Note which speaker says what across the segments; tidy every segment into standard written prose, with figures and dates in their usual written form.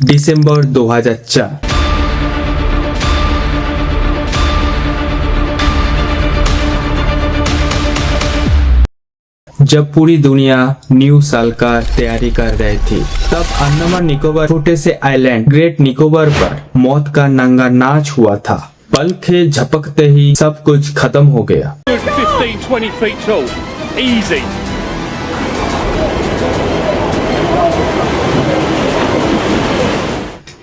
Speaker 1: दिसंबर 2004। जब पूरी दुनिया न्यू साल का तैयारी कर रही थी, तब अंडमान निकोबार छोटे से आइलैंड ग्रेट निकोबार पर मौत का नंगा नाच हुआ था। पल के झपकते ही सब कुछ खत्म हो गया।
Speaker 2: 15-20 feet tall. Easy.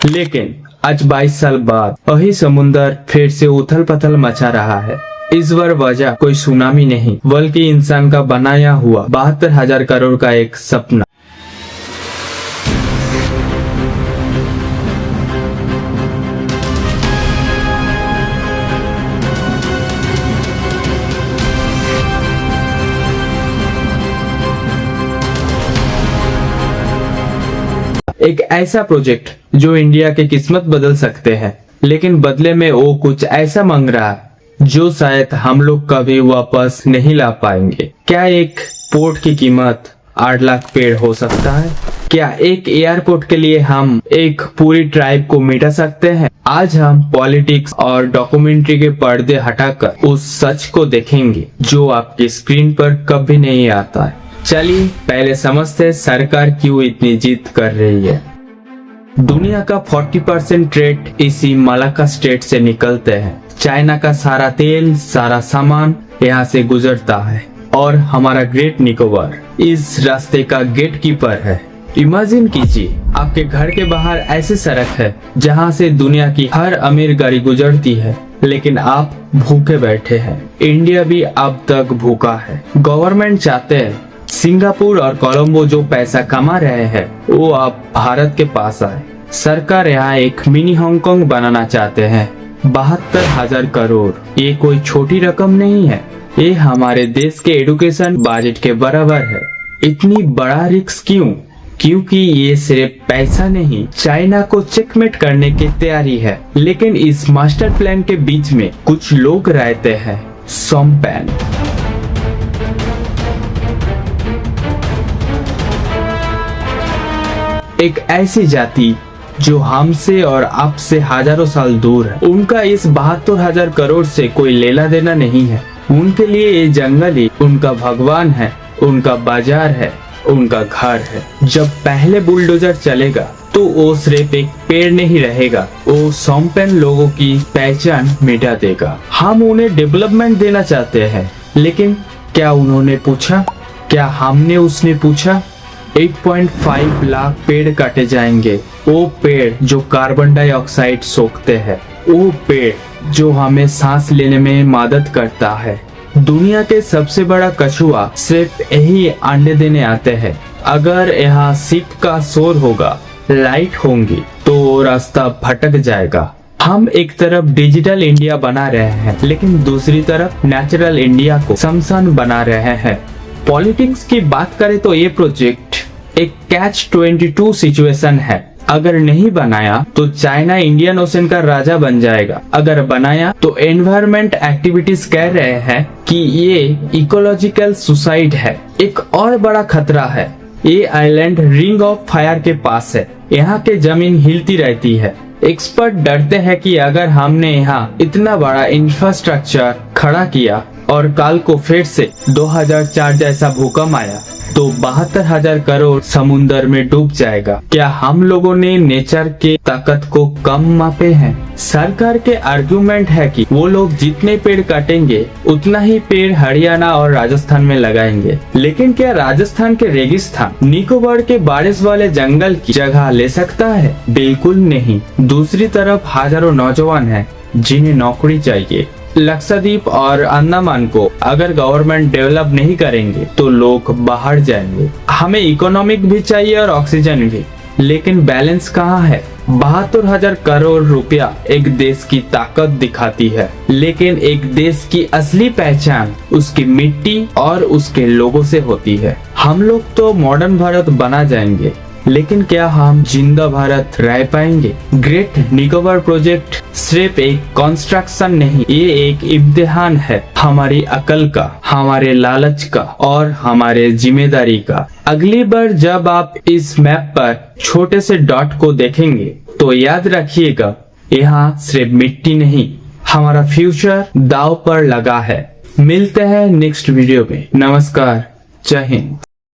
Speaker 1: लेकिन आज 22 साल बाद वही समुंदर फिर से उथल पथल मचा रहा है। इस बार वजह कोई सुनामी नहीं, बल्कि इंसान का बनाया हुआ 72,000 करोड़ का एक सपना। एक ऐसा प्रोजेक्ट जो इंडिया की किस्मत बदल सकते हैं, लेकिन बदले में वो कुछ ऐसा मांग रहा है जो शायद हम लोग कभी वापस नहीं ला पाएंगे। क्या एक पोर्ट की कीमत 8 लाख पेड़ हो सकता है? क्या एक एयरपोर्ट के लिए हम एक पूरी ट्राइब को मिटा सकते हैं? आज हम पॉलिटिक्स और डॉक्यूमेंट्री के पर्दे हटाकर उस सच को देखेंगे जो आपकी स्क्रीन पर कभी नहीं आता है। चलिए पहले समझते हैं सरकार क्यों इतनी जिद कर रही है। दुनिया का 40% ट्रेड इसी मलाक्का स्टेट से निकलते हैं। चाइना का सारा तेल, सारा सामान यहाँ से गुजरता है और हमारा ग्रेट निकोबार इस रास्ते का गेट कीपर है। इमेजिन कीजिए, आपके घर के बाहर ऐसी सड़क है जहाँ से दुनिया की हर अमीर गाड़ी गुजरती है, लेकिन आप भूखे बैठे हैं। इंडिया भी अब तक भूखा है। गवर्नमेंट चाहते हैं सिंगापुर और कोलंबो जो पैसा कमा रहे हैं वो अब भारत के पास आए। सरकार यहाँ एक मिनी हांगकांग बनाना चाहते हैं। 72,000 करोड़ ये कोई छोटी रकम नहीं है। ये हमारे देश के एजुकेशन बजट के बराबर है। इतनी बड़ा रिस्क क्यों? क्योंकि ये सिर्फ पैसा नहीं, चाइना को चेकमेट करने की तैयारी है। लेकिन इस मास्टर प्लान के बीच में कुछ लोग रहते हैं। सोमपेन एक ऐसी जाति जो हमसे और आपसे हजारों साल दूर है। उनका इस 72,000 करोड़ से कोई लेना देना नहीं है। उनके लिए ये जंगल ही उनका भगवान है, उनका बाजार है, उनका घर है। जब पहले बुलडोजर चलेगा तो वो सिर्फ एक पेड़ नहीं रहेगा, वो सोमपेन लोगों की पहचान मिटा देगा। हम उन्हें डेवलपमेंट देना चाहते हैं, लेकिन क्या उन्होंने पूछा? क्या हमने उसने पूछा? 8.5 लाख पेड़ काटे जाएंगे। वो पेड़ जो कार्बन डाइऑक्साइड सोखते हैं, वो पेड़ जो हमें सांस लेने में मदद करता है। दुनिया के सबसे बड़ा कछुआ सिर्फ यही अंडे देने आते हैं। अगर यहाँ शिप का शोर होगा, लाइट होंगी, तो रास्ता भटक जाएगा। हम एक तरफ डिजिटल इंडिया बना रहे हैं, लेकिन दूसरी तरफ नेचुरल इंडिया को शमशान बना रहे हैं। पॉलिटिक्स की बात करें तो ये प्रोजेक्ट एक catch-22 सिचुएशन है। अगर नहीं बनाया तो चाइना इंडियन ओशन का राजा बन जाएगा। अगर बनाया तो एनवायरमेंट एक्टिविटीज कह रहे हैं कि ये इकोलॉजिकल सुसाइड है। एक और बड़ा खतरा है, ये आइलैंड रिंग ऑफ फायर के पास है। यहाँ के जमीन हिलती रहती है। एक्सपर्ट डरते हैं कि अगर हमने यहाँ इतना बड़ा इंफ्रास्ट्रक्चर खड़ा किया और कल को फिर से 2004 जैसा भूकंप आया तो 72,000 करोड़ समुंदर में डूब जाएगा। क्या हम लोगों ने नेचर के ताकत को कम मापे हैं? सरकार के आर्गुमेंट है कि वो लोग जितने पेड़ काटेंगे उतना ही पेड़ हरियाणा और राजस्थान में लगाएंगे। लेकिन क्या राजस्थान के रेगिस्तान निकोबार के बारिश वाले जंगल की जगह ले सकता है? बिल्कुल नहीं। दूसरी तरफ हजारों नौजवान हैं जिन्हें नौकरी चाहिए। लक्षद्वीप और अंडमान को अगर गवर्नमेंट डेवलप नहीं करेंगे तो लोग बाहर जाएंगे। हमें इकोनॉमिक भी चाहिए और ऑक्सीजन भी, लेकिन बैलेंस कहाँ है? 72,000 करोड़ रुपया एक देश की ताकत दिखाती है, लेकिन एक देश की असली पहचान उसकी मिट्टी और उसके लोगों से होती है। हम लोग तो मॉडर्न भारत बना जाएंगे, लेकिन क्या हम जिंदा भारत रह पाएंगे? ग्रेट निकोबार प्रोजेक्ट सिर्फ एक कंस्ट्रक्शन नहीं, ये एक इम्तिहान है हमारी अकल का, हमारे लालच का और हमारे जिम्मेदारी का। अगली बार जब आप इस मैप पर छोटे से डॉट को देखेंगे तो याद रखिएगा, यहाँ सिर्फ मिट्टी नहीं, हमारा फ्यूचर दांव पर लगा है। मिलते हैं नेक्स्ट वीडियो में। नमस्कार, जय हिंद।